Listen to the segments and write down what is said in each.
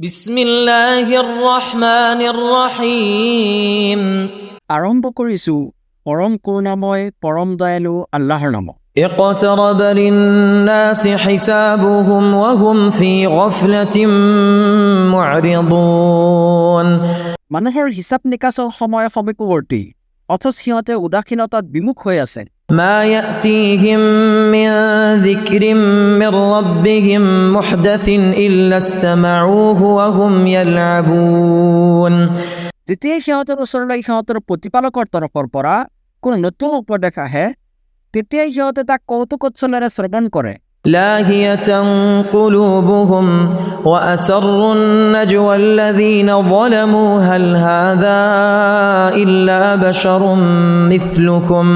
বিসমিল্লাহিৰ ৰহমানিৰ ৰহিম। আৰম্ভ কৰিছোঁ পৰম কৰুণাময় পৰম দয়ালু আল্লাহৰ নামত। ইকতাৰাব লিন্নাসি হিসাবুহুম ওয়া হুম ফি গফলাতিন মু'ৰিদুন। মানুহৰ হিচাপ নিকাচৰ সময় সমীপৱৰ্তী, অথচ সিহঁতে উদাসীনতাত বিমুখ হৈ আছে। মা ইয়াতিহিম মিন যিকৰিম মিৰ ৰাব্বিহিম মুহদাছিন ইল্লা ইস্তামাউহু ওয়া হুম ইয়ালআবুন। যেতিয়াই সিহঁতৰ ওচৰলৈ সিহঁতৰ প্ৰতিপালকৰ তৰফৰ পৰা কোনো নতুন উপদেশ আহে, তেতিয়াই সিহঁতে তাক কৌতুকোৎসলেৰে শ্ৰৱণ কৰে। লাহিয়াতান কুলুবুহুম ওয়া আসরুন নাজওয়া আল্লাযীনা যালামু হাল হাযা ইল্লা বাশারুম মিথলুকুম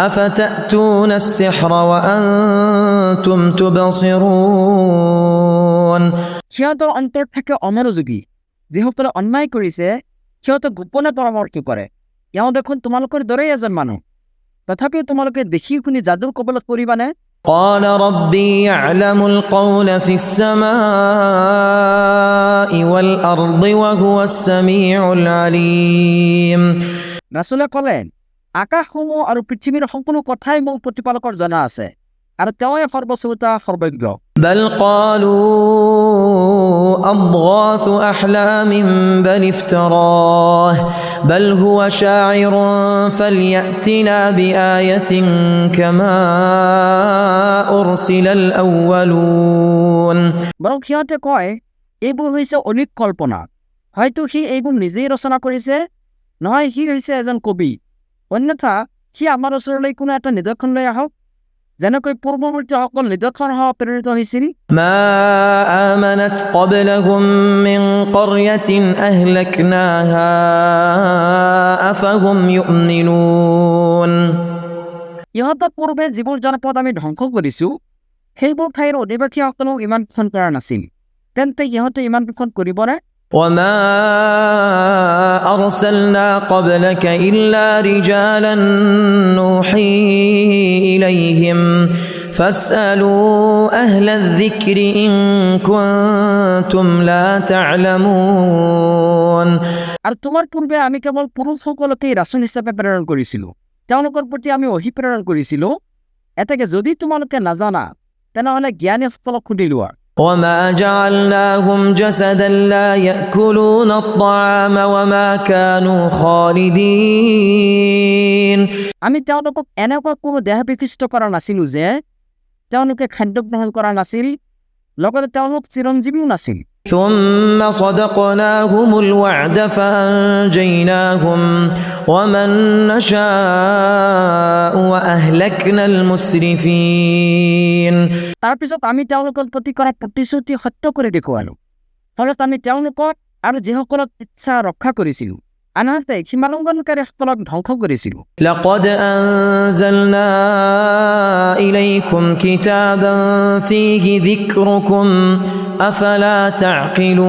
আফাতাতুনা আস-সিহরা ওয়া আনতুম তুবসিরুন। সিহঁতৰ অন্তৰ থাকে অমনোযোগী। যিসকলে অন্যায় কৰিছে সিহঁতে গোপনে পৰামৰ্শ কৰে, এওঁ দেখোন তোমালোকৰ দৰেই এজন মানুহ। তথাপিও তোমালোকে দেখি শুনি যাদুৰ কবলত পৰিবানে? قال ربي يعلم القول في السماء والأرض وهو السميع العليم। ৰাছুলে ক'লে, আকাশসমূহ আৰু পৃথিৱীৰ সম্পূৰ্ণ কথাই মোৰ প্ৰতিপালকৰ জনা আছে, আৰু তেওঁৱে সৰ্বশ্ৰোতা সৰ্বজ্ঞ। بل قالوا أضغاث أحلام بل افتراه بل هو شاعر فليأتنا بآية كما أرسل الأولون। বৰং সিহঁতে কয়, এইবোৰ হৈছে অলিক কল্পনা, হয়তো সি এইবোৰ নিজেই ৰচনা কৰিছে, নহয় সি হৈছে এজন কবি। অন্যথা সি আমাৰ ওচৰলৈ কোনো এটা নিদৰ্শন লৈ আহক, যেনেকৈ পূৰ্বৱৰ্তীসকল নিদৰ্শনসহ প্ৰেৰিত হৈছিল। ما آمنت قبلهم من قرية أهلكناها أفهم يؤمنون। ইহঁতৰ পূৰ্বে যিবোৰ জনপদ আমি ধ্বংস কৰিছোঁ, সেইবোৰ ঠাইৰ অধিবাসীসকলেও ইমান পোষণ কৰা নাছিল, তেন্তে সিহঁতে ইমান পোষণ কৰিবনে? وما أرسلنا قبلك إلا رجالا نوحي إليهم فاسألوا أهل الذكر إن كنتم لا تعلمون। আৰু তোমাৰ পূৰ্বে আমি কেৱল পুৰুষসকলকেই ৰাচুল হিচাপে প্ৰেৰণ কৰিছিলোঁ, তেওঁলোকৰ প্ৰতি আমি অহি প্ৰেৰণ কৰিছিলোঁ। এতেকে যদি তোমালোকে নাজানা, তেনেহ'লে জ্ঞানীসকলক সুধি লোৱা। وما جعلناهم جسدا لا يأكلون الطعام وما كانوا خالدين। আমি তেওঁলোকক এনেকুৱা কোনো দেহ বিশিষ্ট কৰা নাছিলোঁ যে তেওঁলোকে খাদ্য গ্ৰহণ কৰা নাছিল, লগতে তেওঁলোক চিৰঞ্জীৱীও নাছিল। ثم صدقناهم الوعد فأنجيناهم ومن نشاء وأهلكنا المسرفين। তাৰপিছত আমি তেওঁলোকৰ প্ৰতি কৰা প্ৰতিশ্ৰুতি সত্য কৰি দেখুৱালোঁ, ফলত আমি তেওঁলোকক আৰু যিসকলক ইচ্ছা ৰক্ষা কৰিছিলোঁ, আনহাতে সীমালংঘনকাৰীসকলক ধ্বংস কৰিছিলোঁ। لقد أنزلنا إليكم كتابا فيه ذكركم أفلا تعقلون।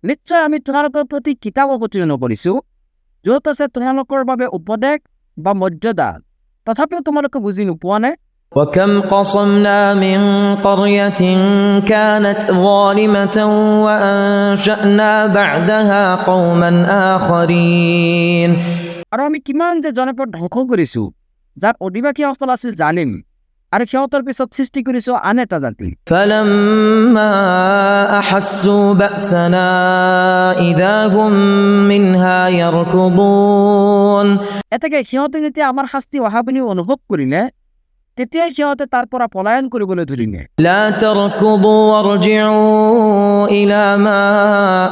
নিশ্চয় আমি তোমালোকৰ প্ৰতি কিতাপ অৱতীৰ্ণ কৰিছোঁ, য'ত আছে তোমালোকৰ বাবে উপদেশ বা মৰ্যাদা, তথাপিও তোমালোকে বুজি নোপোৱানে? وكم قصمنا من قرية كانت ظالمة وأنشأنا بعدها قوما آخرين। আৰু আমি কিমান যে জনপদ ধ্বংস কৰিছোঁ যাৰ অধিবাসীসকল আছিল জালিম, আৰু সিহঁতৰ পিছত সৃষ্টি কৰিছোঁ আন এটা জাতি। فلما أحسوا بأسنا إذا هم منها يركضون। এতেকে সিহঁতে যেতিয়া আমাৰ শাস্তি অহা বুলি অনুভৱ কৰিলে, তেতিয়াই সিহঁতে তাৰ পৰা পলায়ন কৰিবলৈ ধৰিলে। لا تركضوا وارجعوا إلى ما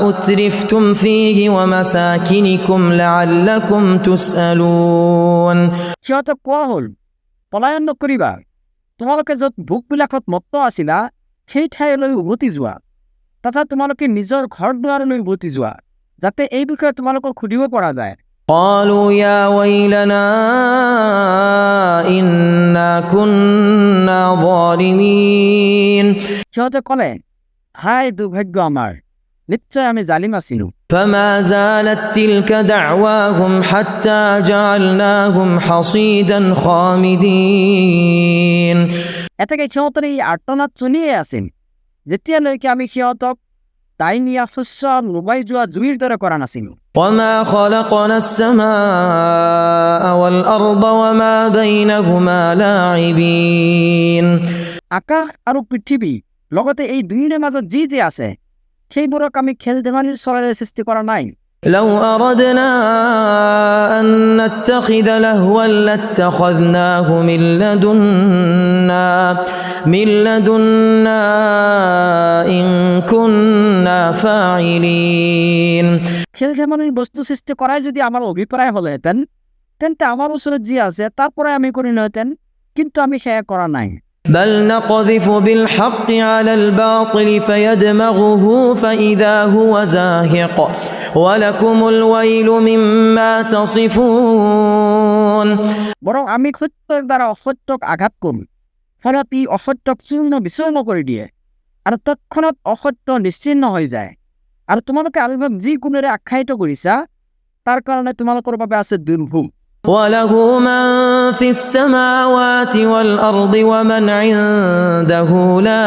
أترفتم فيه ومساكنكم لعلكم تسألون। সিহঁতে কোৱা হ'ল, পলায়ন নকৰিবা, তোমালোকে য'ত ভোগবিলাকত মত্ত আছিলা সেই ঠাইলৈ উভতি যোৱা, তথা তোমালোকে নিজৰ ঘৰ দুৱাৰলৈ উভতি যোৱা, যাতে এই বিষয়ে তোমালোকক সুধিব পৰা যায়। قالوا يا ويلنا إنا كنا ظالمين। সিহঁতে ক'লে, হায় দুৰ্ভাগ্য আমাৰ, নিশ্চয় আমি জালিম আছিলোঁ। فما زالت تلك دعواهم حتى جعلناهم حصيدا خامدين। এতেকে সিহঁতৰ এই আৰ্তনাদ চলিয়ে আছিল, যেতিয়ালৈকে আমি সিহঁতক দাই নিয়া শস্য লুবাই যোৱা জুইৰ দৰে কৰা নাছিলোঁ। وما خلقنا السماء والأرض وما بينهما لاعبين আকাশ আৰু পৃথিৱী লগতে এই দুয়োৰে মাজত যি আছে সেইবোৰক আমি খেল ধেমালিৰ চলেৰে সৃষ্টি কৰা নাই। لو أردنا أن نتخذ لهوا لاتخذناه من لدنا إن كنا فاعلين খেল ধেমালিৰ বস্তু সৃষ্টি কৰাই যদি আমাৰ অভিপ্ৰায় হ'লেহেঁতেন তেন্তে আমাৰ ওচৰত যি আছে তাৰ পৰাই আমি কৰিলোহেঁতেন, কিন্তু আমি সেয়া কৰা নাই। بل نقذف بالحق على الباطل فيدمغه فإذا هو زاهق ولكم الويل مما تصفون বৰং আমি সত্যৰ দ্বাৰা অসত্যক আঘাত কৰোঁ, ফলত ই অসত্যক চূৰ্ণ বিচূৰ্ণ কৰি দিয়ে আৰু তৎক্ষণাত অসত্য নিশ্চিহ্ন হৈ যায়। আৰু তোমালোকে আল্লাহক যি গুণেৰে আখ্যায়িত কৰিছা তাৰ কাৰণে তোমালোকৰ বাবে আছে দুৰ্ভোগ। وله من في السماوات والأرض ومن عنده لا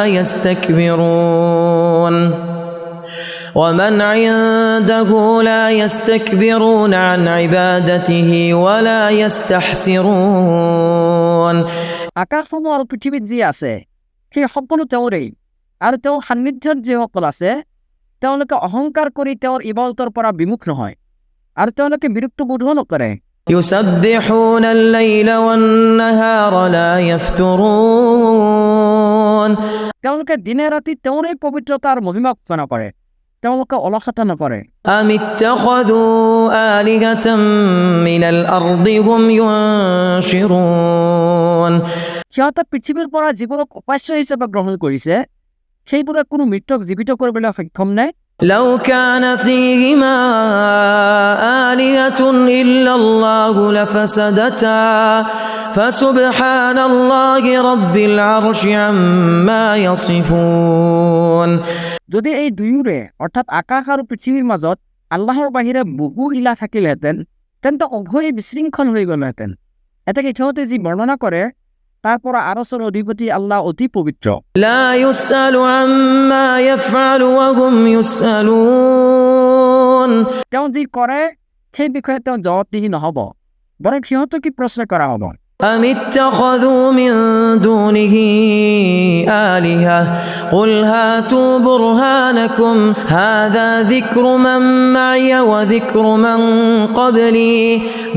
يستكبرون عن عبادته ولا يستحسرون আকাশসমূহ আৰু পৃথিৱীত যি আছে সেই সকলো তেওঁৰেই, আৰু তেওঁৰ সান্নিধ্যত যিসকল আছে তেওঁলোকে অহংকাৰ কৰি তেওঁৰ ইবাদতৰ পৰা বিমুখ নহয়, আৰু তেওঁলোকে বিৰক্ত বোধো নকৰে। يسبحون الليل والنهار لا يفترون তেওঁলোকে দিনে ৰাতি তেওঁৰে পবিত্ৰতাৰ মহিমা ঘোষণা কৰে, তেওঁলোকে অলসতা নকৰে। أم اتخذوا آلهة من الأرض هم ينشرون সিহঁতে পৃথিৱীৰ পৰা যিবোৰক উপাস্য হিচাপে গ্ৰহণ কৰিছে সেইবোৰে কোনো মৃত্যক জীৱিত কৰিবলৈ সক্ষম নাই। لو كان فيهما آلهة إلا الله لفسدتا فسبحان الله رب العرش عما يصفون যদি এই দুয়োৰে অৰ্থাৎ আকাশ আৰু পৃথিৱীৰ মাজত আল্লাহৰ বাহিৰে বহু ইলা থাকিলহেঁতেন তেন্তে উভয়ে বিশৃংখল হৈ গ'লহেঁতেন। এতেকে সিহঁতে যি বৰ্ণনা কৰে তাৰ পৰা আৰচৰ অধিপতি আল্লাহ অতি পবিত্ৰ। لا يسأل عما يفعل وهم يسألون তেওঁ যি কৰে সেই বিষয়ে তেওঁ জবাবদিহি নহ'ব, বৰং সিহঁতক কি প্ৰশ্ন কৰা হ'ব। أم اتخذوا من دونه آلهة قل هاتوا برهانكم هذا ذكر من معي وذكر من قبلي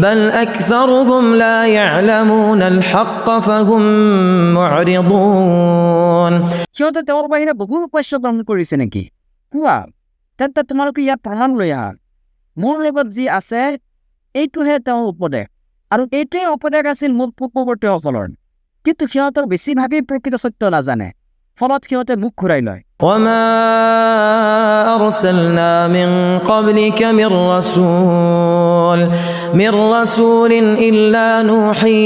بل أكثرهم لا يعلمون الحق فهم معرضون সিহঁতে তেওঁৰ বাহিৰে বহু উপাস্য গ্ৰহণ কৰিছে নেকি? কোৱা, তেন্তে তোমালোকে ইয়াত প্ৰমাণ লৈ আহা। মোৰ লগত যি আছে এইটোহে তেওঁৰ উপদেশ, আৰু এইটোৱে উপদেশ আছিল মোৰ পূৰ্বৱৰ্তীসকলৰ, কিন্তু সিহঁতৰ বেছিভাগেই প্ৰকৃত সত্য নাজানে, ফলত সিহঁতে মুখ ঘূৰাই লয়। وما أرسلنا من قبلك من رسول إلا نوحي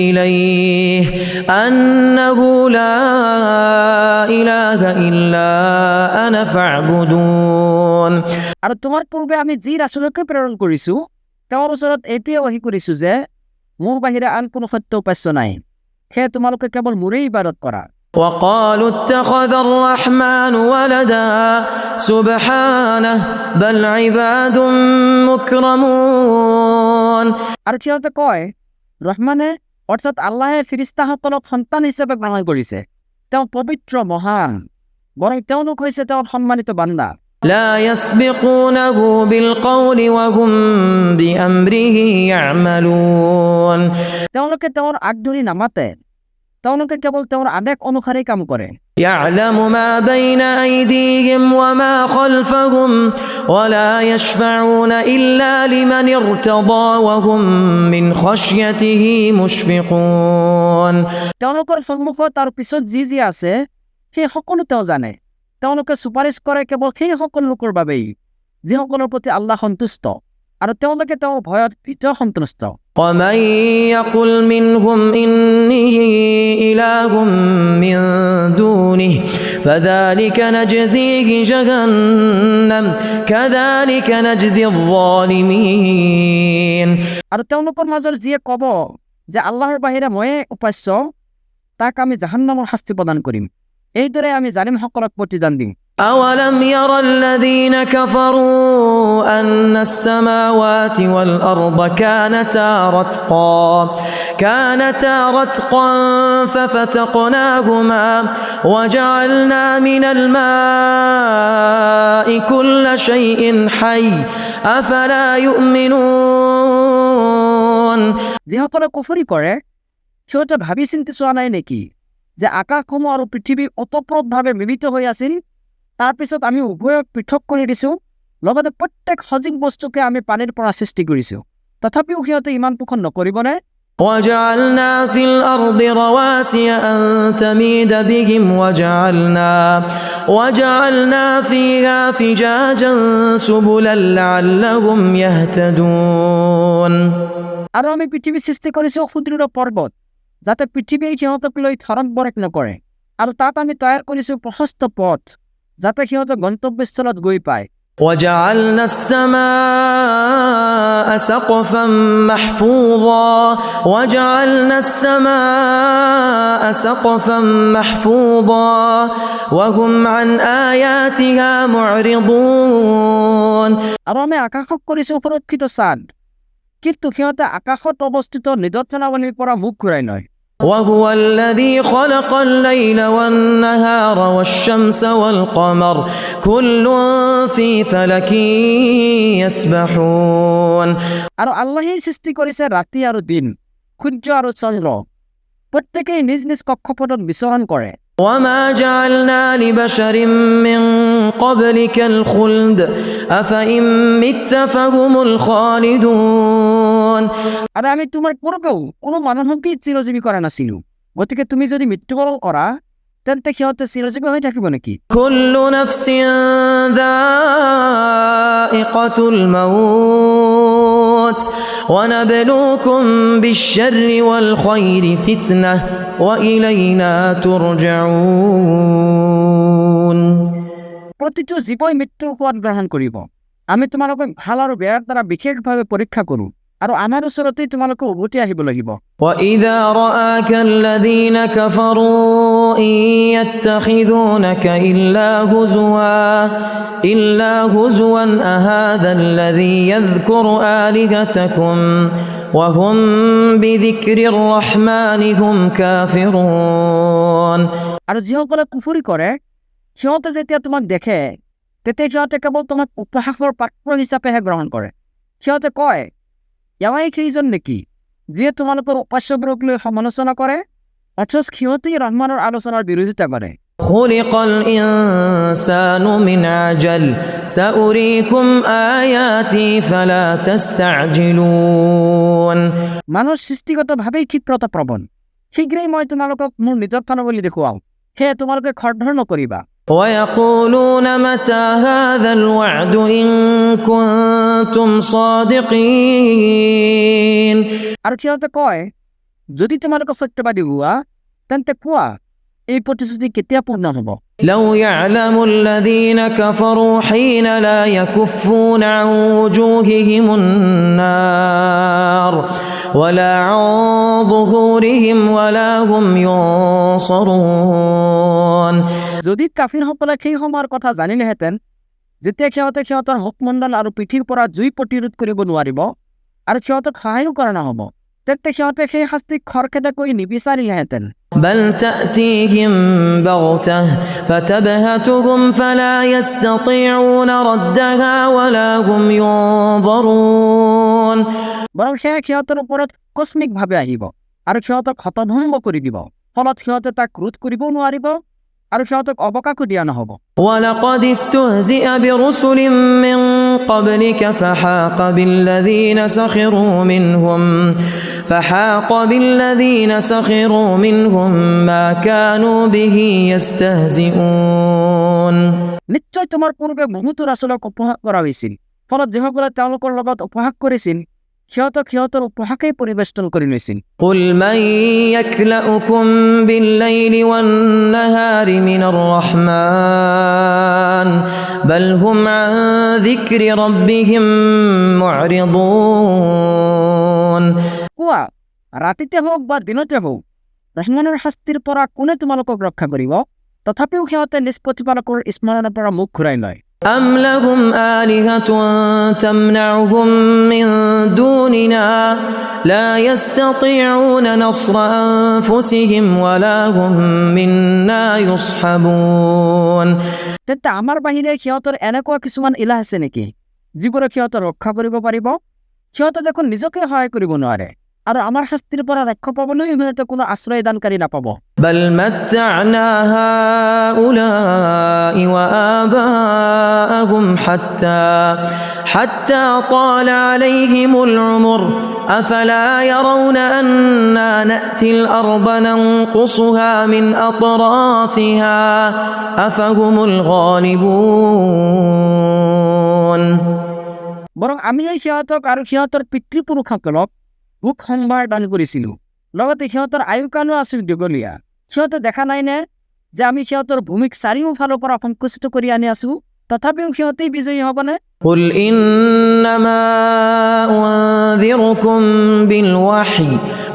إليه أنه لا إله إلا أنا فاعبدون আৰু তোমাৰ পূৰ্বে আমি যি ৰাসূলকে প্ৰেৰণ কৰিছো তেওঁৰ ওচৰত এইটোৱে ওহি কৰিছো যে মোৰ বাহিৰে আন কোনো সত্য উপাস্য নাই, সেয়ে তোমালোকে কেৱল মোৰেই ইবাদত কৰা। وقالوا اتخذ الرحمن ولدا سبحانه بل عباد مكرمون আৰু সিহঁতে কয় ৰহমানে অৰ্থাৎ আল্লাহে ফিৰিস্তাসকলক সন্তান হিচাপে গ্ৰহণ কৰিছে, তেওঁ পবিত্ৰ মহান, বৰং তেওঁলোক হৈছে তেওঁৰ সন্মানিত বান্দা। لا يسبقونه بالقول وهم بأمره يعملون তেওঁলোকে তেওঁৰ আগধৰি নামাতে, তেওঁলোকে কেৱল তেওঁৰ আদেশ অনুসাৰে কাম কৰে। يعلم ما بين أيديهم وما خلفهم ولا يشفعون إلا لمن ارتضى وهم من خشيته مشفقون তেওঁলোকৰ সন্মুখত আৰু পিছত যি আছে সেই সকলো তেওঁ জানে, তেওঁলোকে চুপাৰিশ কৰে কেৱল সেই সকলো লোকৰ বাবেই যিসকলৰ প্ৰতি আল্লাহ সন্তুষ্ট আৰু তেওঁলোকে তেওঁৰ ভয়ত ভীত সন্তুষ্ট। ومن يقل منهم إني إله من دونه فذلك نجزيه جهنم كذلك نجزي الظالمين আৰু তেওঁলোকৰ মাজৰ যিয়ে ক'ব যে আল্লাহৰ বাহিৰে ময়ে উপাস্য, তাক আমি জাহান্নামৰ শাস্তি প্ৰদান কৰিম, এইদৰে আমি জালিমসকলক প্ৰতিদান দিম أولم ير الذين كفروا أن السماوات والأرض كانتا رتقا ففتقناهما وجعلنا من الماء كل شيء حي أفلا يؤمنون যিসকলে কুফৰি কৰে সিহঁতে ভাবি চিন্তি চোৱা নাই নেকি যে আকাশসমূহ আৰু পৃথিৱী ওতপ্ৰোতভাৱে মিলিত হৈ আছিল তাৰপিছত আমি উভয়ক পৃথক কৰি দিছোঁ লগতে প্ৰত্যেক সজীৱ বস্তুকে আমি পানীৰ পৰা সৃষ্টি কৰিছোঁ তথাপিও সিহঁতে ইমান পোষণ নকৰিবনে وجعلنا في الأرض رواسي أن تميد بهم وجعلنا فيها فجاجا سبلا لعلهم يهتدون আৰু আমি পৃথিৱী সৃষ্টি কৰিছোঁ সুদৃঢ় পৰ্বত যাতে পৃথিৱীয়ে সিহঁতক লৈ থৰক বৰক নকৰে আৰু তাত আমি তৈয়াৰ কৰিছোঁ প্ৰশস্ত পথ যাতে সিহঁতে গন্তব্যস্থলত গৈ পায় وجعلنا السماء سقفا محفوظا وهم عن آياتها معرضون আৰু আমি আকাশক কৰিছোঁ সুৰক্ষিত ছাদ কিন্তু সিহঁতে আকাশত অৱস্থিত নিদৰ্শনাৱলীৰ পৰা মুখ ঘূৰাই লয় وهو الذي خلق الليل والنهار والشمس والقمر كل في فلك يسبحون আৰু আল্লাহেই সৃষ্টি কৰিছে ৰাতি আৰু দিন সূৰ্য আৰু চন্দ্ৰ প্ৰত্যেকেই নিজ নিজ কক্ষপথত বিচৰণ কৰে وما جعلنا لبشر من قبلك الخلد أفإن مت فهم الخالدون আৰু আমি তোমাৰ পূৰ্বেও কোনো মানুহকেই চিৰজীৱী কৰা নাছিলোঁ গতিকে তুমি যদি মৃত্যুবৰণ কৰা তেন্তে সিহঁতে চিৰজীৱী হৈ থাকিব নেকি كل نفس ذائقة الموت ونبلوكم بالشر والخير فتنة وإلينا ترجعون প্ৰতিটো জীৱই মৃত্যুৰ সোৱাদ গ্ৰহণ কৰিব আমি তোমালোকক ভাল আৰু বেয়াৰ দ্বাৰা বিশেষভাৱে পৰীক্ষা কৰোঁ আৰু আমাৰ ওচৰতেই তোমালোকে উভতি আহিব লাগিব وإذا رآك الذين كفروا إن يتخذونك إلا هزوا أهذا الذي يذكر آلهتكم وهم بذكر الرحمن هم كافرون আৰু যিসকলে কুফৰি কৰে সিহঁতে যেতিয়া তোমাক দেখে তেতিয়া সিহঁতে কেৱল তোমাক উপহাসৰ পাত্ৰ হিচাপেহে গ্ৰহণ কৰে সিহঁতে কয় এৱাই সেইজন নেকি যিয়ে তোমালোকৰ উপাস্যবোৰক লৈ সমালোচনা কৰে অথচ সিহঁতেই ৰহমানৰ আলোচনাৰ বিৰোধিতা কৰে خلق الإنسان من عجل سأريكم آياتي فلا تستعجلون মানুহ সৃষ্টিগতভাৱেই ক্ষিপ্ৰতাপ্ৰৱণ শীঘ্ৰেই মই তোমালোকক মোৰ নিদৰ্শনাৱলী দেখুৱাওঁ সেয়ে তোমালোকে খৰধৰ নকৰিবা ويقولون متى هذا الوعد إن كنتم صادقين আৰু সিহঁতে কয় যদি তোমালোকে সত্যবাদী হোৱা তেন্তে কোৱা এই প্ৰতিশ্ৰুতি কেতিয়া পূৰ্ণ হ'ব لو يعلم الذين كفروا حين لا يكفون عن وجوههم النار ولا عن ظهورهم ولا هم ينصرون যদি কাফিৰসকলে সেই সময়ৰ কথা জানিলেহেঁতেন যেতিয়া সিহঁতে সিহঁতৰ মুখমণ্ডল আৰু পিঠিৰ পৰা জুই প্ৰতিৰোধ কৰিব নোৱাৰিব আৰু সিহঁতক সহায়ো কৰা নহ'ব তেন্তে সিহঁতে সেই শাস্তিক খৰখেদাকৈ নিবিচাৰিলেহেঁতেন بل تأتيهم بغتة فتبهتهم فلا يستطيعون ردها ولا هم ينظرون বৰং সেয়া সিহঁতৰ ওপৰত কস্মিকভাৱে আহিব আৰু সিহঁতক হতভম্ব কৰি দিব ফলত সিহঁতে তাক ৰোধ কৰিবও নোৱাৰিব আৰু সিহঁতক অৱকাশো দিয়া নহ'ব ولقد استهزئ برسل من قبلك فحاق بالذين سخروا منهم ما كانوا به يستهزئون নিশ্চয় তোমাৰ পূৰ্বে বহুতো ৰাসূলক উপহাস কৰা হৈছিল ফলত যিসকলে তেওঁলোকৰ লগত উপহাস কৰিছিল সিহঁতক সিহঁতৰ উপহাসেই পৰিবেষ্টন কৰি লৈছিল قل من يكلؤكم بالليل والنهار من الرحمن بل هم عن ذكر ربهم معرضون কোৱা ৰাতিতে হওক বা দিনতে হওক ৰহমানৰ শাস্তিৰ পৰা কোনে তোমালোকক ৰক্ষা কৰিব তথাপিও সিহঁতে নিজ প্ৰতিপালকৰ স্মৰণৰ পৰা মুখ ঘূৰাই লয়। أم لهم آلهة تمنعهم من دوننا لا يستطيعون نصر أنفسهم ولا هم منا يصحبون। তেন্তে আমাৰ বাহিৰে সিহঁতৰ এনেকুৱা কিছুমান ইলাহ আছে নেকি যিবোৰে সিহঁতক ৰক্ষা কৰিব পাৰিব? সিহঁতে দেখোন নিজকে সহায় কৰিব নোৱাৰে, আৰু আমাৰ শাস্তিৰ পৰা ৰক্ষা পাবলৈ সিহঁতে কোনো আশ্ৰয়দানকাৰী নাপাব। بل متعنا هؤلاء وآباءهم حتى طال عليهم العمر أفلا يرون أنا نأتي الأرض ننقصها من أطرافها أفهم الغالبون। বৰং আমি সিহঁতক আৰু সিহঁতৰ পিতৃপুৰুষসকলক ভোগ সম্ভাৰ দান কৰিছিলোঁ, লগতে সিহঁতৰ আয়ুকালো আছিল দীঘলীয়া। সিহঁতে দেখা নাইনে যে আমি সিহঁতৰ ভূমিক চাৰিওফালৰ পৰা সংকুচিত কৰি আনি আছো? তথাপিও সিহঁতেই বিজয়ী হ'বনে? قل إنما أنذركم بالوحي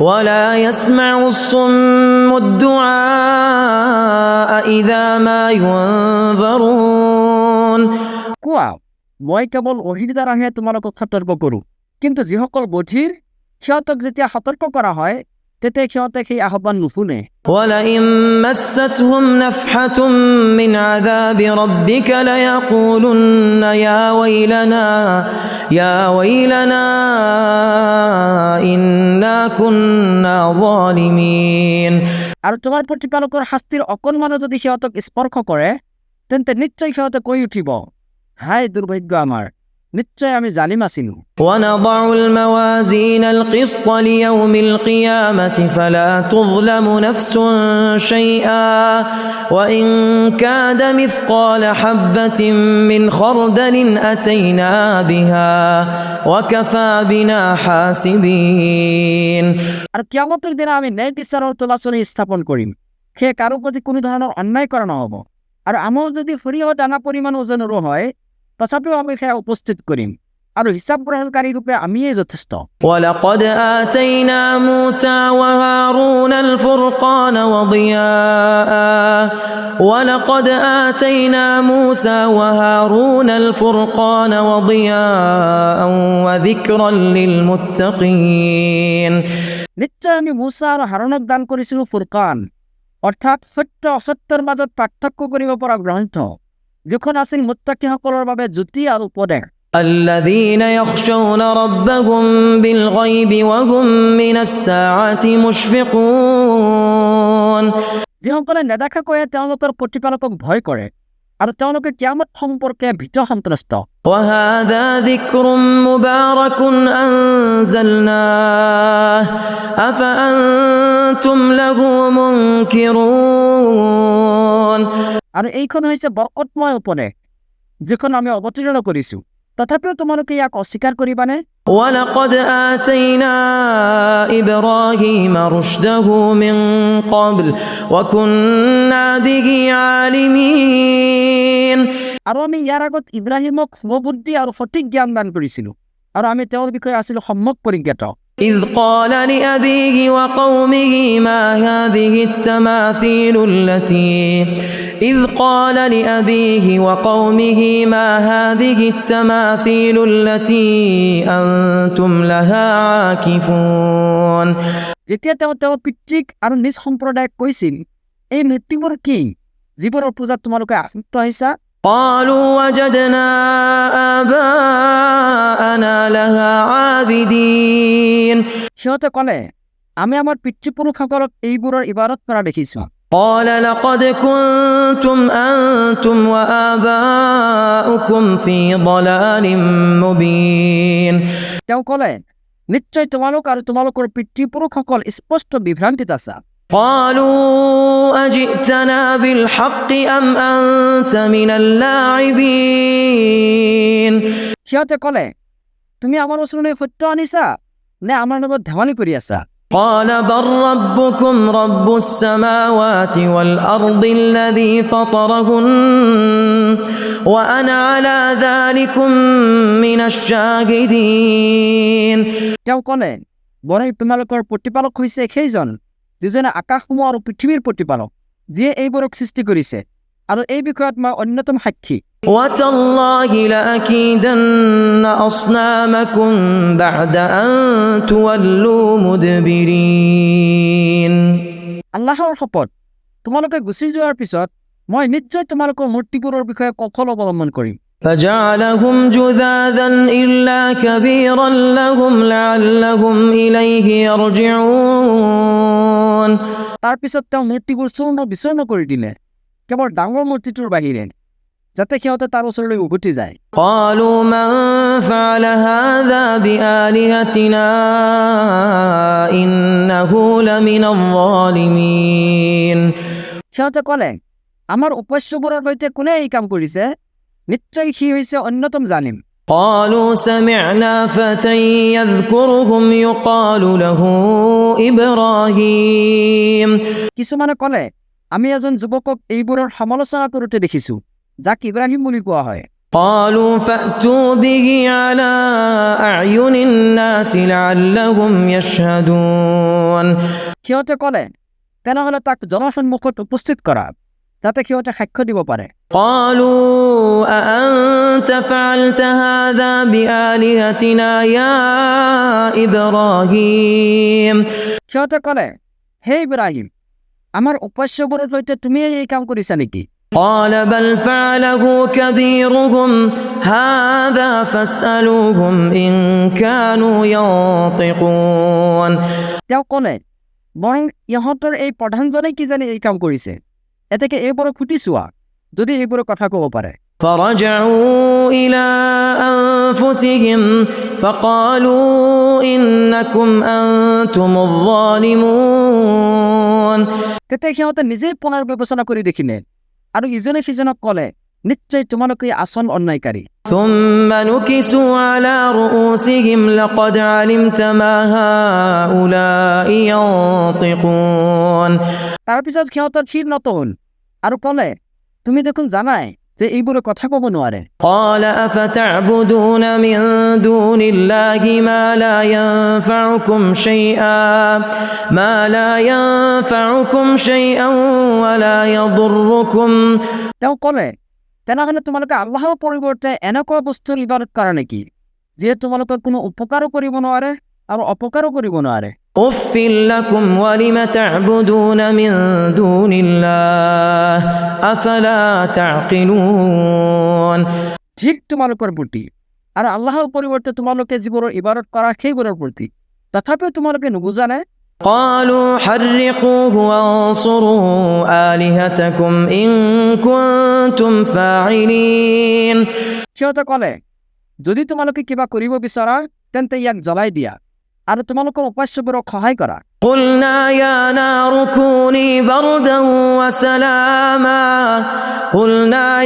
ولا يسمع الصم الدعاء إذا ما ينذرون। কোৱা, মই কেৱল ওহীৰ দ্বাৰাহে তোমালোকক সতৰ্ক কৰোঁ, কিন্তু যিসকল বধিৰ সিহঁতক যেতিয়া সতৰ্ক কৰা হয় তেতিয়া সিহঁতে সেই আহ্বান নুশুনে। ولئن مستهم نفحة من عذاب ربك ليقولن يا ويلنا إنا كنا ظالمين। আৰু তোমাৰ প্ৰতিপালকৰ শাস্তিৰ অকণমানো যদি সিহঁতক স্পৰ্শ কৰে তেন্তে নিশ্চয় সিহঁতে কৈ উঠিব, হায় দুৰ্ভাগ্য আমাৰ, নিশ্চয় আমি জালিম আছিলো। ونضع الموازين القسط ليوم القيامة فلا تظلم نفس شيئا وإن كاد مثقال حبة من خردل أتينا بها وكفى بنا حاسبين। আৰু কিয়ামতৰ দিনা আমি ন্যায় বিচাৰৰ তোলাচনী স্থাপন কৰিম, সেয়ে কাৰো প্ৰতি কোনো ধৰণৰ অন্যায় কৰা নহ'ব। আৰু আমাৰ যদি সৰিয়হ দানা পৰিমাণ ওজনৰো হয় তথাপিও আমি সেয়া উপস্থিত কৰিম, আৰু হিচাপ গ্ৰহণকাৰী ৰূপে আমিয়েই যথেষ্ট। ولقد آتينا موسى وهارون الفرقان وضياء وذكرا للمتقين। নিশ্চয় আমি মুছা আৰু হাৰুনক দান কৰিছিলোঁ ফুৰকান, অৰ্থাৎ সত্য অসত্যৰ মাজত পাৰ্থক্য কৰিব পৰা গ্ৰন্থ, যিখন আছিল মুত্তাকিসকলৰ বাবে জ্যোতি আৰু উপদেশ। الذين يخشون ربهم بالغيب وهم من الساعة مشفقون। যিসকলে নেদেখাকৈয়ে তেওঁলোকৰ প্ৰতিপালকক ভয় কৰে আৰু তেওঁলোকে কিয়ামত সম্পৰ্কে ভীত সন্ত্ৰস্ত। وهذا ذكر مبارك أنزلناه أفأنتم له منكرون। আৰু এইখন হৈছে বৰকতময় উপদেশ যিখন আমি অৱতীৰ্ণ কৰিছোঁ, তথাপিও তোমালোকে ইয়াক অস্বীকাৰ কৰিবানে? ولقد آتينا إبراهيم رشده من قبل وكنا به عالمين। আৰু আমি ইয়াৰ আগত ইব্ৰাহিমক শুভবুদ্ধি আৰু সঠিক জ্ঞান দান কৰিছিলোঁ, আৰু আমি তেওঁৰ বিষয়ে আছিলোঁ সম্যক পৰিজ্ঞাত। إذ قال لأبيه وقومه ما هذه التماثيل التي أنتم لها عاكفون। যেতিয়া তেওঁৰ পিতৃক আৰু নিজ সম্প্ৰদায়ক কৈছিল, এই মূৰ্তিবোৰ কি যিবোৰৰ পূজাত তোমালোকে আসক্ত হৈছা? قالوا وجدنا آباءنا لها عابدين। সিহঁতে ক'লে, আমি আমাৰ পিতৃপুৰুষসকলক এইবোৰৰ ইবাদত কৰা দেখিছোঁ। قال لقد كنتم أنتم وآباؤكم في ضلال مبين। তেওঁ ক'লে, নিশ্চয় তোমালোক আৰু তোমালোকৰ পিতৃপুৰুষসকল স্পষ্ট বিভ্ৰান্তিত আছা। قالوا أجئتنا بالحق أم أنت من اللاعبين। সিহঁতে ক'লে, তুমি আমাৰ ওচৰলৈ সত্য আনিছা নে আমাৰ লগত ধেমালি কৰি আছা? قال بل ربكم رب السماوات والأرض الذي فطرهن وأنا على ذلكم من الشاهدين। তেওঁ ক'লে, বৰং তোমালোকৰ প্ৰতিপালক হৈছে সেইজন যিজনে আকাশসমূহ আৰু পৃথিৱীৰ প্ৰতিপালক, যিয়ে এইবোৰক সৃষ্টি কৰিছে আৰু এই বিষয়ত মই অন্যতম সাক্ষী وتالله لأكيدن أصنامكم بعد أن تولوا مدبرين আল্লাহৰ শপত তোমালোকে গুচি যোৱাৰ পিছত মই নিশ্চয় তোমালোকৰ মূৰ্তিবোৰৰ বিষয়ে কৌশল অৱলম্বন কৰিম فجعلهم جذاذا إلا كبيرا لهم لعلهم إليه يرجعون তাৰ পিছত তেওঁ মূৰ্তিবোৰ চূৰ্ণ বিচূৰ্ণ কৰি দিলে কেৱল ডাঙৰ মূৰ্তিটোৰ বাহিৰে যাতে সিহঁতে তাৰ ওচৰলৈ উভতি যায় قالوا من فعل هذا بآلهتنا إنه لمن الظالمين সিহঁতে ক'লে আমাৰ উপাস্যবোৰৰ সৈতে কোনে এই কাম কৰিছে নিশ্চয় সি হৈছে অন্যতম জালিম قالوا سمعنا فتى يذكرهم يقال له إبراهيم কিছুমানে ক'লে আমি এজন যুৱকক এইবোৰৰ সমালোচনা কৰোঁতে দেখিছো যাক ইব্ৰাহিম বুলি কোৱা হয় قالوا فأتوا به على أعين الناس لعلهم يشهدون সিহঁতে ক'লে তেনেহ'লে তাক জনসন্মুখত উপস্থিত কৰা যাতে সিহঁতে সাক্ষ্য দিব পাৰে قالوا أأنت فعلت هذا بآلهتنا يا إبراهيم সিহঁতে ক'লে হে ইব্ৰাহিম আমাৰ উপাস্যবোৰৰ সৈতে তুমি এই কাম কৰিছা নেকি قال بل فعله كبيرهم هذا فاسألوهم إن كانوا ينطقون তেওঁ ক'লে বৰং ইহঁতৰ এই প্ৰধানজনে কি জানি এই কাম কৰিছে এতেকে এইবোৰক সুধি চোৱা যদি এইবোৰৰ কথা ক'ব পাৰে فرجعوا إلى أنفسهم فقالوا إنكم أنتم الظالمون তেতিয়া সিহঁতে নিজেই পুনৰ বিবেচনা কৰি দেখিলে আৰু ইজনে সিজনক ক'লে নিশ্চয় তোমালোকে আসল অন্যায়কাৰী ثم نكسوا على رؤوسهم لقد علمت ما هؤلاء ينطقون তাৰপিছত সিহঁতৰ শিৰ নত হ'ল আৰু ক'লে তুমি দেখোন জানাই যে এইবোৰে কথা ক'ব নোৱাৰে قال أفتعبدون من دون الله ما لا ينفعكم شيئا ولا يضركم তেওঁ ক'লে তেনেহ'লে তোমালোকে আল্লাহৰ পৰিৱৰ্তে এনেকুৱা বস্তুৰ ইবাদত কৰা নেকি যিয়ে তোমালোকৰ কোনো উপকাৰো কৰিব নোৱাৰে আৰু অপকাৰো কৰিব নোৱাৰে أف لكم ولم تعبدون من دون الله أفلا تعقلون ঠিক তোমালোকৰ প্ৰতি আৰু আল্লাহৰ পৰিৱৰ্তে তোমালোকে যিবোৰৰ ইবাদত কৰা সেইবোৰৰ প্ৰতি তথাপিও তোমালোকে নুবুজানে قالوا حرقوه وانصروا آلهتكم إن كنتم فاعلين সিহঁতে ক'লে যদি তোমালোকে কিবা কৰিব বিচৰা তেন্তে ইয়াক জ্বলাই দিয়া আৰু তোমালোকৰ উপাস্যবোৰক সহায় কৰা قلنا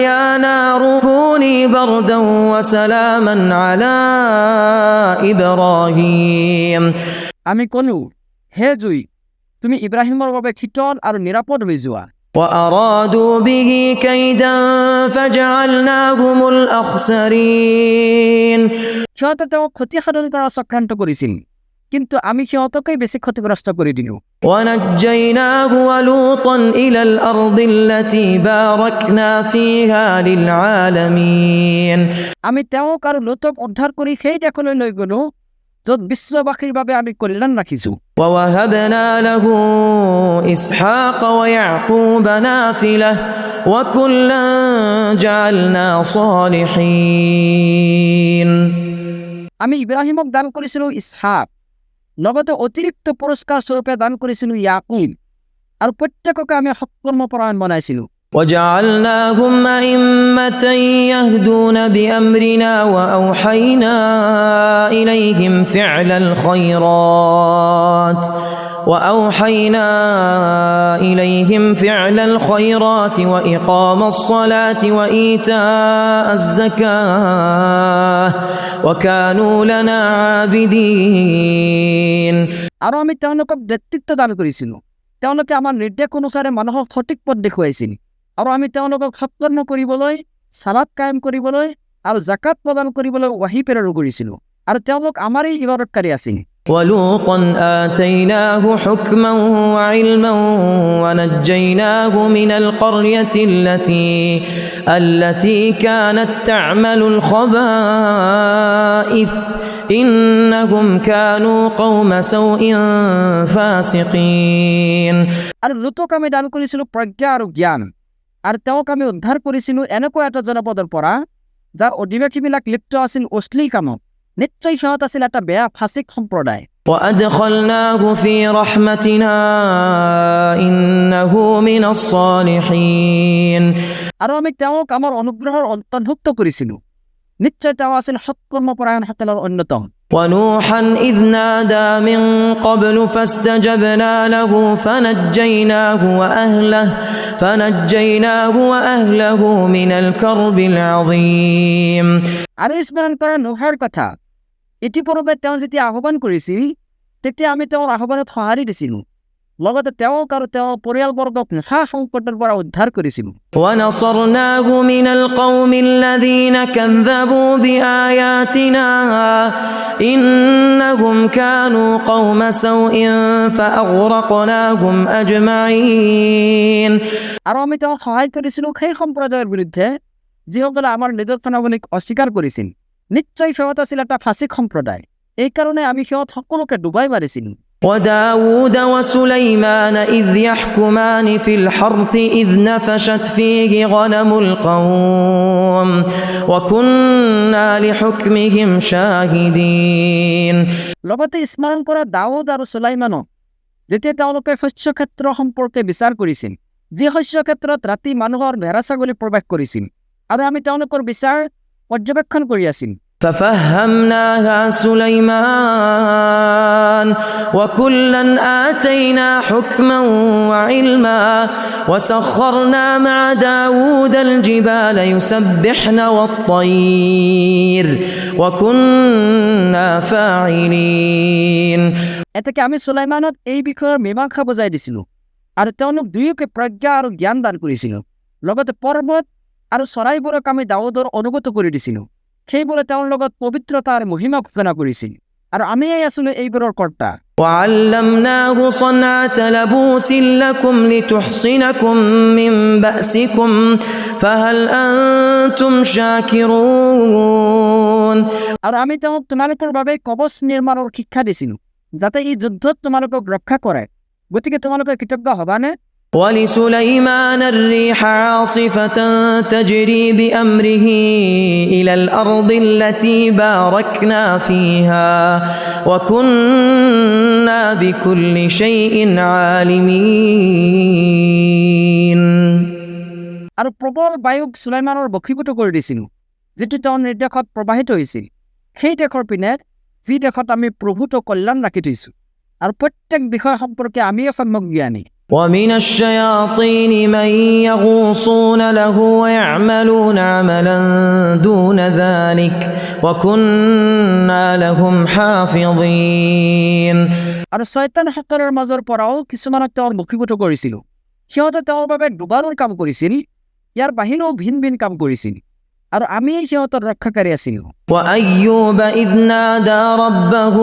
يا نار كوني بردا وسلاما على إبراهيم আমি ক'লো হে জুই তুমি ইব্ৰাহিমৰ বাবে শীতল আৰু নিৰাপদ হৈ যোৱা وأرادوا به كيدا فجعلناهم الأخسرين সিহঁতে তেওঁক ক্ষতি সাধন কৰাৰ চক্ৰান্ত কৰিছিল কিন্তু আমি সিহঁতকেই বেছি ক্ষতিগ্ৰস্ত কৰি দিলো ونجيناه ولوطا إلى الأرض التي باركنا فيها للعالمين আমি তেওঁক আৰু লোতক উদ্ধাৰ কৰি সেই দেশলৈ লৈ গলো য'ত বিশ্ববাসীৰ বাবে আমি কল্যাণ ৰাখিছো ووهبنا له إسحاق ويعقوب نافلة وكلا جعلنا صالحين আমি ইব্ৰাহিমক দান কৰিছিলো ইছহাক লগতে অতিৰিক্ত পুৰস্কাৰ স্বৰূপে দান কৰিছিলো ইয়াকুব আৰু প্ৰত্যেককে আমি সৎকৰ্মপৰায়ণ বনাইছিলো وجعلناهم أئمة يهدون بأمرنا وأوحينا إليهم فعل الخيرات وإقام الصلاة وإيتاء الزكاة وكانوا لنا عابدين আৰু আমি তেওঁলোকক নেতৃত্ব দান কৰিছিলো তেওঁলোকে আমাৰ নিৰ্দেশ অনুসাৰে মানুহক সঠিক পথ দেখুৱাইছিল আৰু আমি তেওঁলোকক সৎকৰ্ম কৰিবলৈ সালাত কায়েম কৰিবলৈ আৰু জাকাত প্ৰদান কৰিবলৈ ওয়াহি প্ৰেৰণ কৰিছিলো আৰু তেওঁলোক আমাৰেই ইবাদতকাৰী আছিল ولوطا آتيناه حكما وعلما ونجيناه من القرية التي كانت تعمل الخبائث إنهم كانوا قوم سوء فاسقين আৰু লুতক আমি দান কৰিছিলোঁ প্ৰজ্ঞা আৰু জ্ঞান, আৰু তেওঁক আমি উদ্ধাৰ কৰিছিলোঁ এনেকুৱা এটা জনপদৰ পৰা যাৰ অধিবাসীবিলাক লিপ্ত আছিল অশ্লীল কামত। নিশ্চয় সিহঁত আছিল এটা বেয়া ফাচিক সম্প্ৰদায়। وأدخلناه في رحمتنا إنه من الصالحين আৰু আমি তেওঁক আমাৰ অনুগ্ৰহৰ অন্তৰ্ভুক্ত কৰিছিলোঁ। নিশ্চয় তেওঁ আছিল সৎকৰ্মপৰায়ণসকলৰ অন্যতম। ونوحا إذ نادى من قبل فاستجبنا له فنجيناه وأهله من الكرب العظيم আৰু স্মৰণ কৰা নোহোৱাৰ কথা, ইতিপূৰ্বে তেওঁ যেতিয়া আহ্বান কৰিছিল তেতিয়া আমি তেওঁৰ আহ্বানত সঁহাৰি দিছিলোঁ, লগতে তেওঁক আৰু তেওঁৰ পৰিয়ালবৰ্গক মহা সংকটৰ পৰা উদ্ধাৰ কৰিছিলোঁ। ونصرناه من القوم الذين كذبوا بآياتنا إنهم كانوا قوم سوء فأغرقناهم أجمعين আৰু আমি তেওঁক সহায় কৰিছিলোঁ সেই সম্প্ৰদায়ৰ বিৰুদ্ধে যিসকলে আমাৰ নিদৰ্শনাৱলীক অস্বীকাৰ কৰিছিল। নিশ্চয় সিহঁত আছিল এটা ফাচিক সম্প্ৰদায়, এইকাৰণে আমি সিহঁত সকলোকে ডুবাই মাৰিছিলোঁ। وداود وسليمان إذ يحكمان في الحرث إذ نفشت فيه غنم القوم وكنا لحكمهم شاهدين লগতে স্মৰণ কৰা দাউদ আৰু সুলাইমানক যেতিয়া তেওঁলোকে শস্যক্ষেত্ৰ সম্পৰ্কে বিচাৰ কৰিছিল, যি শস্যক্ষেত্ৰত ৰাতি মানুহৰ ভেড়া ছাগলী প্ৰৱেশ কৰিছিল, আৰু আমি তেওঁলোকৰ বিচাৰ পৰ্যবেক্ষণ কৰি আছিল। ففهمناها سليمان وكلا آتينا حكما وعلما وسخرنا مع داود الجبال يسبحن والطير وكنا فاعلين এতেকে আমি সুলাইমানক এই বিষয়ৰ মীমাংসা বুজাই দিছিলোঁ, আৰু তেওঁলোক দুয়োকে প্ৰজ্ঞা আৰু জ্ঞান দান কৰিছিলোঁ। লগতে পৰ্বত আৰু চৰাইবোৰক আমি দাউদৰ অনুগত কৰি দিছিলোঁ, সেইবোৰে তেওঁৰ লগত পবিত্ৰতাৰ মহিমা ঘোষণা কৰিছিল, আৰু আমিয়েই আছিলোঁ এইবোৰৰ কৰ্তা। وعلمناه صنعة لبوس لكم لتحصنكم من بأسكم فهل أنتم شاكرون আৰু আমি তেওঁক তোমালোকৰ বাবে কবচ নিৰ্মাণৰ শিক্ষা দিছিলোঁ, যাতে এই যুদ্ধত তোমালোকক ৰক্ষা কৰে। গতিকে তোমালোকে কৃতজ্ঞ হবানে? ولسليمان الريح عاصفة تجري بأمره إلى الأرض التي باركنا فيها وكنا بكل شيء عالمين আৰু প্ৰবল বায়ুক সুলাইমানৰ বশীভূত কৰি দিছিলোঁ, যিটো তেওঁৰ নিৰ্দেশত প্ৰবাহিত হৈছিল সেই দেশৰ পিনে, যি দেশত আমি প্ৰভূত কল্যাণ ৰাখি থৈছোঁ, আৰু প্ৰত্যেক বিষয় সম্পৰ্কে আমিয়ে সম্যক জ্ঞানী। ومن الشياطين من يغوصون له ويعملون عملا دون ذلك وكنا لهم حافظين আৰু শয়তানসকলৰ মাজৰ পৰাও কিছুমানক তেওঁৰ বশীভূত কৰিছিলোঁ, সিহঁতে তেওঁৰ বাবে ডুবাৰৰ কাম কৰিছিল, ইয়াৰ বাহিৰেও ভিন ভিন কাম কৰিছিল, আৰু আমি সিহঁতৰ ৰক্ষাকাৰী আছিলোঁ। وأيوب إذ نادى ربه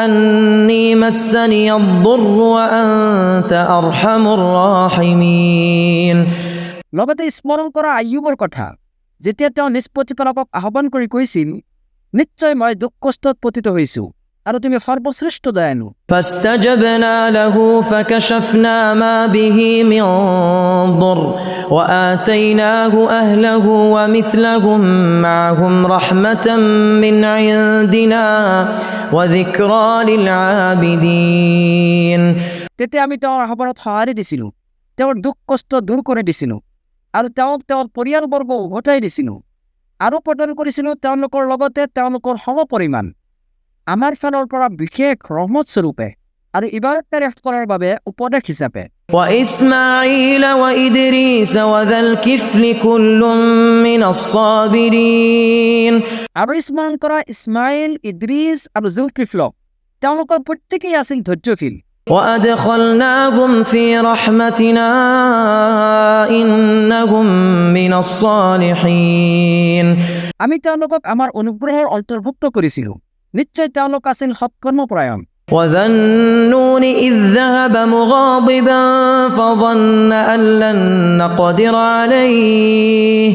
أني مسني الضر وأنت أرحم الراحمين লগতে স্মৰণ কৰা আয়ুবৰ কথা, যেতিয়া তেওঁ নিজ প্ৰতিপালকক আহ্বান কৰি কৈছিল, নিশ্চয় মই দুখ কষ্টত পতিত হৈছোঁ, আৰু তুমি সৰ্বশ্ৰেষ্ঠ দয়ালু। فاستجبنا له فكشفنا ما به من ضر وآتيناه أهله ومثلهم معهم رحمة من عندنا وذكرى للعابدين তেতিয়া আমি তেওঁৰ আহ্বানত সঁহাৰি দিছিলোঁ, তেওঁৰ দুখ কষ্ট দূৰ কৰি দিছিলোঁ, আৰু তেওঁক তেওঁৰ পৰিয়ালবৰ্গ উভতাই দিছিলোঁ, আৰু প্ৰদান কৰিছিলোঁ তেওঁলোকৰ লগতে তেওঁলোকৰ সমপৰিমাণ আমাৰ ফালৰ পৰা বিশেষ ৰহমত স্বৰূপে, আৰু ইবাদতকাৰীসকলৰ বাবে উপদেশ হিচাপে। وإسماعيل وإدريس وذا الكفل كل من الصابرين আৰু স্মৰণ কৰা ইছমাইল, ইদ্ৰিছ আৰু জুলকিফলক, তেওঁলোকৰ প্ৰত্যেকেই আছিল ধৈৰ্যশীল। وأدخلناهم في رحمتنا إنهم من الصالحين আমি তেওঁলোকক আমাৰ অনুগ্ৰহৰ অন্তৰ্ভুক্ত কৰিছিলোঁ, নিশ্চয় তেওঁলোক আছিল সৎকৰ্মপৰায়ণ। وذا النون إذ ذهب مغاضبا فظن أن لن نقدر عليه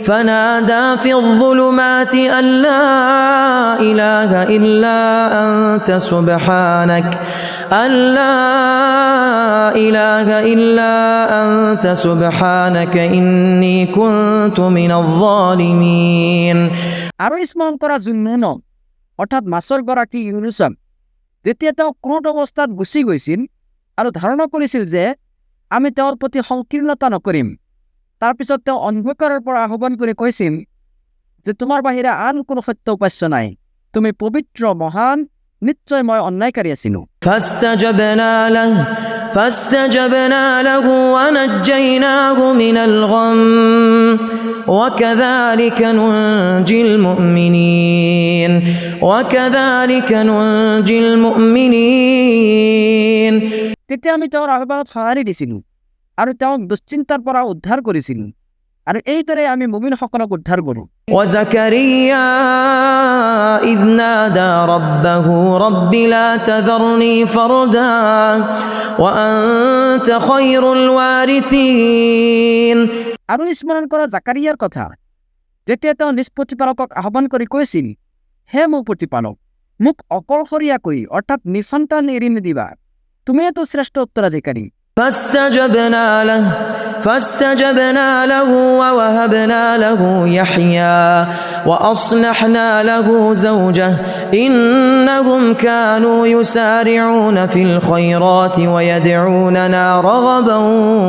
فنادى في الظلمات أن لا إله إلا أنت سبحانك أن لا إله إلا أنت سبحانك إني كنت من الظالمين। আৰু স্মৰণ কৰা জুন্নুন অৰ্থাৎ মাছৰ গৰাকী ইউনুছক যেতিয়া তেওঁ ক্ৰোধ অৱস্থাত গুচি গৈছিল আৰু ধাৰণা কৰিছিল যে আমি তেওঁৰ প্ৰতি সংকীৰ্ণতা নকৰিম, তাৰপিছত তেওঁ অন্ধকাৰৰ পৰা আহ্বান কৰি কৈছিল যে তোমাৰ বাহিৰে আন কোনো সত্য উপাস্য নাই, তুমি পবিত্ৰ মহান, নিশ্চয় মই অন্যায়কাৰী আছিলোঁ। فاستجبنا له ونجيناه من الغم وكذلك ننجي المؤمنين তেতিয়া আমি তেওঁৰ আহ্বানত সঁহাৰি দিছিলোঁ আৰু তেওঁক দুশ্চিন্তাৰ পৰা উদ্ধাৰ কৰিছিলোঁ, আৰু এইদৰে আমি মুমিনসকলক উদ্ধাৰ কৰোঁ। وزكريا إذ نادى ربه رب لا تذرني فردا وأنت خير الوارثين। আৰু স্মৰণ কৰা জাকাৰিয়াৰ কথা, যেতিয়া তেওঁ নিজ প্ৰতিপালকক আহ্বান কৰি কৈছিল, হে মোৰ প্ৰতিপালক, মোক অকলশৰীয়াকৈ অৰ্থাৎ নিঃসন্তান এৰি নিদিবা, তুমিয়েতো শ্ৰেষ্ঠ উত্তৰাধিকাৰী। فاستجبنا له ووهبنا له يحيى وأصلحنا له زوجه إنهم كانوا يسارعون في الخيرات ويدعوننا رغبا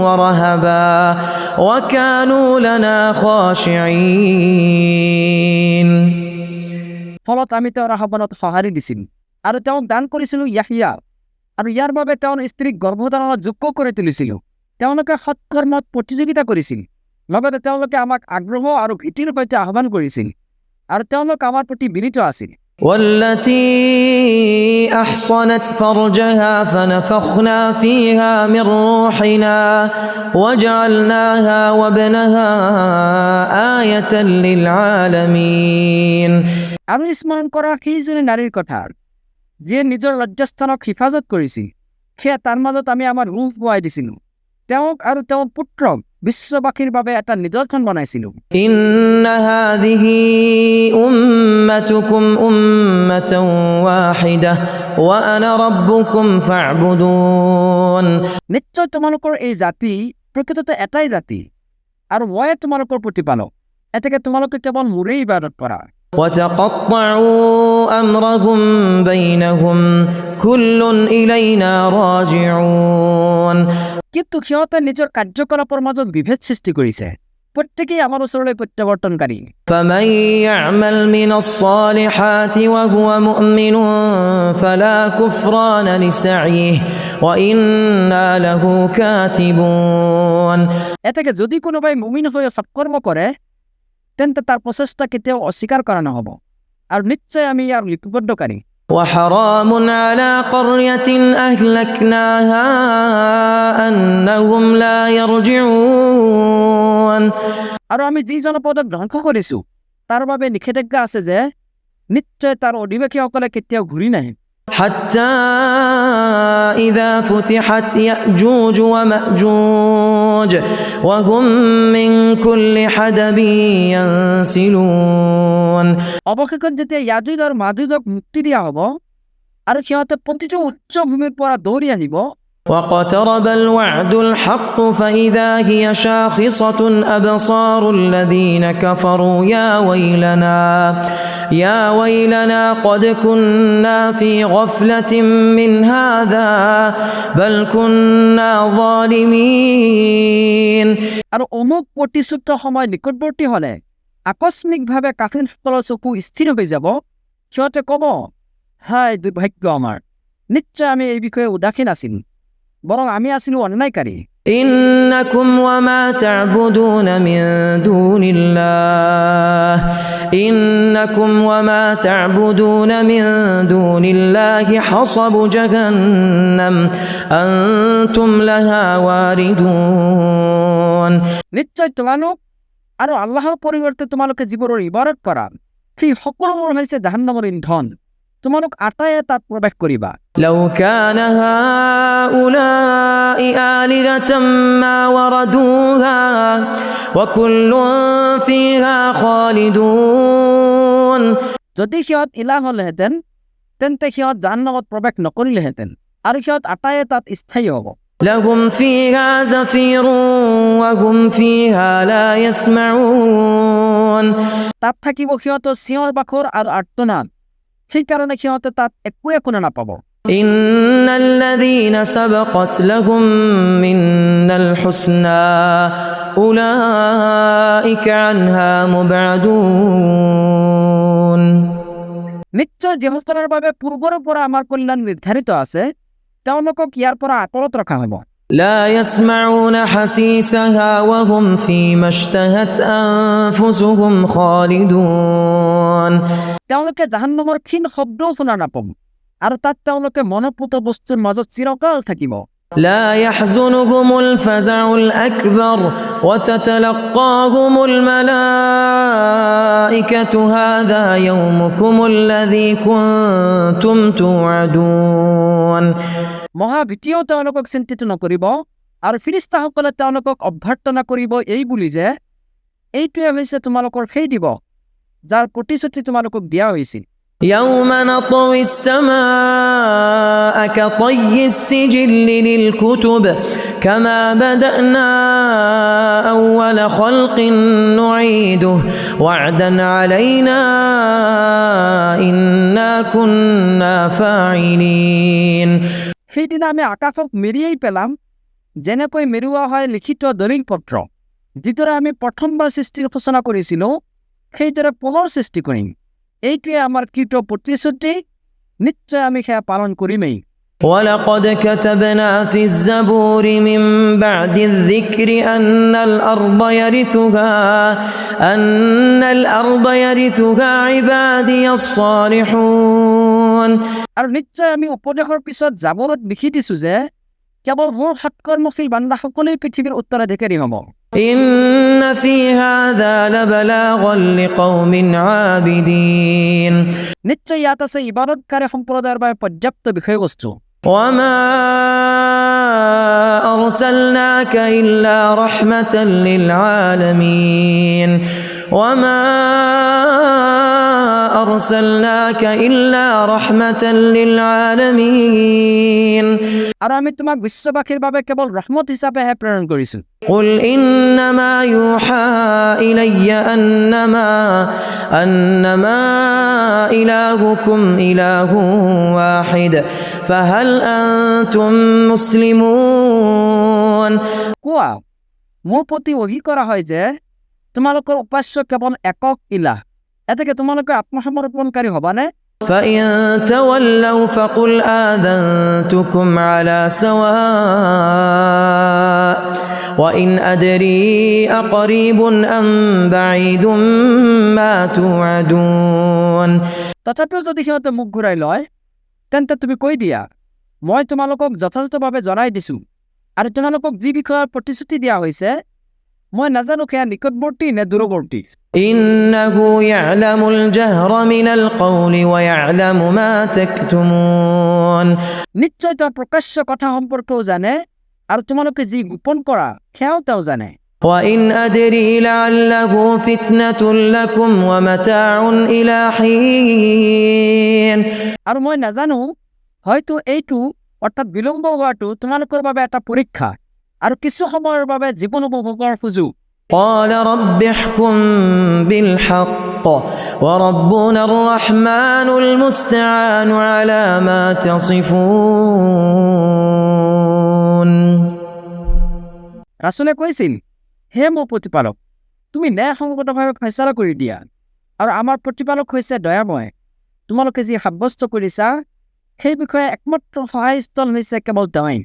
ورهبا وكانوا لنا خاشعين। ফলত আমি তেওঁৰ আহ্বানত সঁহাৰি দিছিলোঁ আৰু তেওঁক দান কৰিছিলোঁ ইয়াহিয়া, আৰু ইয়াৰ বাবে তেওঁৰ স্ত্ৰীক গৰ্ভধাৰণৰ যোগ্য কৰি তুলিছিলোঁ। তেওঁলোকে সৎকৰ্মত প্ৰতিযোগিতা কৰিছিল, লগতে তেওঁলোকে আমাক আগ্ৰহ আৰু ভীতিৰ সৈতে আহ্বান কৰিছিল, আৰু তেওঁলোক আমাৰ প্ৰতি বিনীত আছিল। والتي أحصنت فرجها فنفخنا فيها من روحنا وجعلناها وابنها آية للعالمين। আৰু স্মৰণ কৰা সেইজনী নাৰীৰ কথা যিয়ে নিজৰ লজ্জাস্থানক হিফাজত কৰিছিল, সেয়া তাৰ মাজত আমি আমাৰ ৰূহ বোৱাই দিছিলোঁ, তেওঁক আৰু তেওঁৰ পুত্ৰক বিশ্ববাসীৰ বাবে এটা নিদৰ্শন বনাইছিলোঁ। ইন্না হাযিহি উম্মাতুকুম উম্মাতান ওয়াহিদা ওয়া আনা ৰাব্বুকুম ফা'বুদুন। নিশ্চয় তোমালোকৰ এই জাতি প্ৰকৃততে এটাই জাতি, আৰু মই তোমালোকৰ প্ৰতিপালক, এতেকে তোমালোকে কেৱল মোৰেই ইবাদত কৰা। وتقطعوا أمرهم بينهم كل إلينا راجعون। কিন্তু সিহঁতে নিজৰ কাৰ্যকলাপৰ মাজত বিভেদ সৃষ্টি কৰিছে, প্ৰত্যেকেই আমাৰ ওচৰলৈ প্ৰত্যাৱৰ্তনকাৰী। فمن يعمل من الصالحات وهو مؤمن فلا كفران لسعيه وإنا له كاتبون। এতেকে যদি কোনোবাই মুমিন হৈ সৎকৰ্ম কৰে, তেন্তে তাৰ প্ৰচেষ্টা কেতিয়াও অস্বীকাৰ কৰা নহ'ব, আৰু নিশ্চয় আমি ইয়াৰ লিপিবদ্ধকাৰী। وحرام على قرية أهلكناها أنهم لا يرجعون। আৰু আমি যি জনপদক ধ্বংস কৰিছোঁ তাৰ বাবে নিষেধাজ্ঞা আছে যে নিশ্চয় তাৰ অধিবাসীসকলে কেতিয়াও ঘূৰি নাহে। حتى إذا فتحت يأجوج ومأجوج وهم من كل حدب ينسلون। অৱশেষত যেতিয়া ইয়াজুজ আৰু মাজুজক মুক্তি দিয়া হ'ব আৰু সিহঁতে প্ৰতিটো উচ্চ ভূমিৰ পৰা দৌৰি আহিব। واقترب الوعد الحق فإذا هي شاخصة أبصار الذين كفروا يا ويلنا قد كنا في غفلة من هذا بل كنا ظالمين। আৰু অমুক প্ৰতিশ্ৰুত সময় নিকটৱৰ্তী হ'লে আকস্মিকভাৱে কাফিৰসকলৰ চকু স্থিৰ হৈ যাব, সিহঁতে ক'ব, হায় দুৰ্ভাগ্য আমাৰ, নিশ্চয় আমি এই বিষয়ে উদাসীন আছিলোঁ, বৰং আমি আছিলোঁ অন্যায়কাৰী। إنكم وما تعبدون من دون الله حصب جهنم أنتم لها واردون। নিশ্চয় তোমালোক আৰু আল্লাহৰ পৰিৱৰ্তে তোমালোকে যিবোৰৰ ইবাদত কৰা, সেই সকলোবোৰ হৈছে জাহান্নামৰ ইন্ধন, তোমালোক আটায়ে তাত প্ৰৱেশ কৰিবা لو كان هؤلاء آلهة ما وردوها وكل فيها خالدون যদি সিহঁত ইলাহ হ'লেহেঁতেন তেন্তে সিহঁত জাহান্নামত প্ৰৱেশ নকৰিলেহেঁতেন আৰু সিহঁত আটায়ে তাত স্থায়ী হ'ব لهم فيها زفير وهم فيها لا يسمعون তাত থাকিব সিহঁতৰ চিঞৰ বাখৰ আৰু আৰ্তনাদ সেইকাৰণে সিহঁতে তাত একোৱে শুনা নাপাব إن الذين سبقت لهم منا الحسنى أولئك عنها مبعدون নিশ্চয় যিসকলৰ বাবে পূৰ্বৰ পৰা আমাৰ কল্যাণ নিৰ্ধাৰিত আছে তেওঁলোকক ইয়াৰ পৰা আঁতৰত ৰখা হ'ব لا يسمعون حسيسها وهم فيما اشتهت أنفسهم خالدون তেওঁলোকে জাহান্নামৰ ক্ষীণ শব্দও শুনা নাপাব আৰু তাত তেওঁলোকে মনপুত বস্তুৰ মাজত চিৰকাল থাকিব لا يحزنهم الفزع الأكبر وتتلقاهم الملائكة هذا يومكم الذي كنتم توعدون মহাভীতিও তেওঁলোকক চিন্তিত নকৰিব আৰু ফিৰিস্তাসকলে তেওঁলোকক অভ্যৰ্থনা কৰিব এই বুলি যে এইটোৱে হৈছে তোমালোকৰ সেই দিৱস যাৰ প্ৰতিশ্ৰুতি তোমালোকক দিয়া হৈছিল يوم نطوي السماء كطي السجل للكتب كما بدأنا أول خلق نعيده وعدا علينا إنا كنا فاعلين সেইদিনা আমি আকাশক মেৰিয়াই পেলাম যেনেকৈ মেৰুৱা হয় লিখিত দলিল পত্ৰ যিদৰে আমি প্ৰথমবাৰ সৃষ্টিৰ সূচনা কৰিছিলোঁ সেইদৰে পুনৰ সৃষ্টি কৰিম এইটোৱে আমাৰ কৃত প্ৰতিশ্ৰুতি নিশ্চয় আমি সেয়া পালন কৰিমেই ولقد كتبنا في الزبور من بعد الذكر أن الأرض يرثها عبادي الصالحون আৰু নিশ্চয় আমি উপদেশৰ পিছত জাবৰত লিখি দিছো যে কেৱল মোৰ সৎকৰ্মশীল বান্দাসকলেই পৃথিৱীৰ উত্তৰাধিকাৰী হ'ব إن في هذا لبلاغا لقوم عابدين নিশ্চয় ইয়াত আছে ইবাদতকাৰী সম্প্ৰদায়ৰ বাবে পৰ্যাপ্ত বিষয়বস্তু وما أرسلناك إلا رحمة للعالمين وما أرسلناك إلا رحمة للعالمين আৰু আমি তোমাক বিশ্ববাসীৰ বাবে কেৱল ৰহমত হিচাপেহে প্ৰেৰণ কৰিছো قل إنما يوحى إلي أنما إلهكم إله واحد فهل أنتم مسلمون কোৱা মোৰ প্ৰতি অহি কৰা হয় যে তোমালোকৰ উপাস্য কেৱল একক ইলাহ এতেকে তোমালোকে আত্মসমৰ্পণকাৰী হ'বানে فإن تولوا فقل آذنتكم على سواء وإن أدري أقريب أم بعيد ما توعدون তথাপিও যদি সিহঁতে মুখ ঘূৰাই লয় তেন্তে তুমি কৈ দিয়া মই তোমালোকক যথাযথভাৱে জনাই দিছো আৰু তোমালোকক যি বিষয়ৰ প্ৰতিশ্ৰুতি দিয়া হৈছে মই নাজানো সেয়া নিকটৱৰ্তী নে দূৰৱৰ্তী إنه يعلم الجهر من القول ويعلم ما تكتمون নিশ্চয় তেওঁ প্ৰকাশ্য কথা সম্পৰ্কেও জানে আৰু তোমালোকে যি গোপন কৰা সেয়াও তেওঁ জানে وإن أدري لعله فتنة لكم ومتاع إلى حين আৰু মই নাজানো হয়তো এইটো অৰ্থাৎ বিলম্ব হোৱাটো তোমালোকৰ বাবে এটা পৰীক্ষা আৰু কিছু সময়ৰ বাবে জীৱন উপভোগৰ সুযোগ قال رب احكم بالحق وربنا الرحمن المستعان على ما تصفون ৰাছুলে কৈছিল হে মোৰ প্ৰতিপালক তুমি ন্যায়সংগতভাৱে ফয়ছলা কৰি দিয়া আৰু আমাৰ প্ৰতিপালক হৈছে দয়াময় তোমালোকে যি সাব্যস্ত কৰিছা সেই বিষয়ে একমাত্ৰ সহায়স্থল হৈছে কেৱল তেওঁই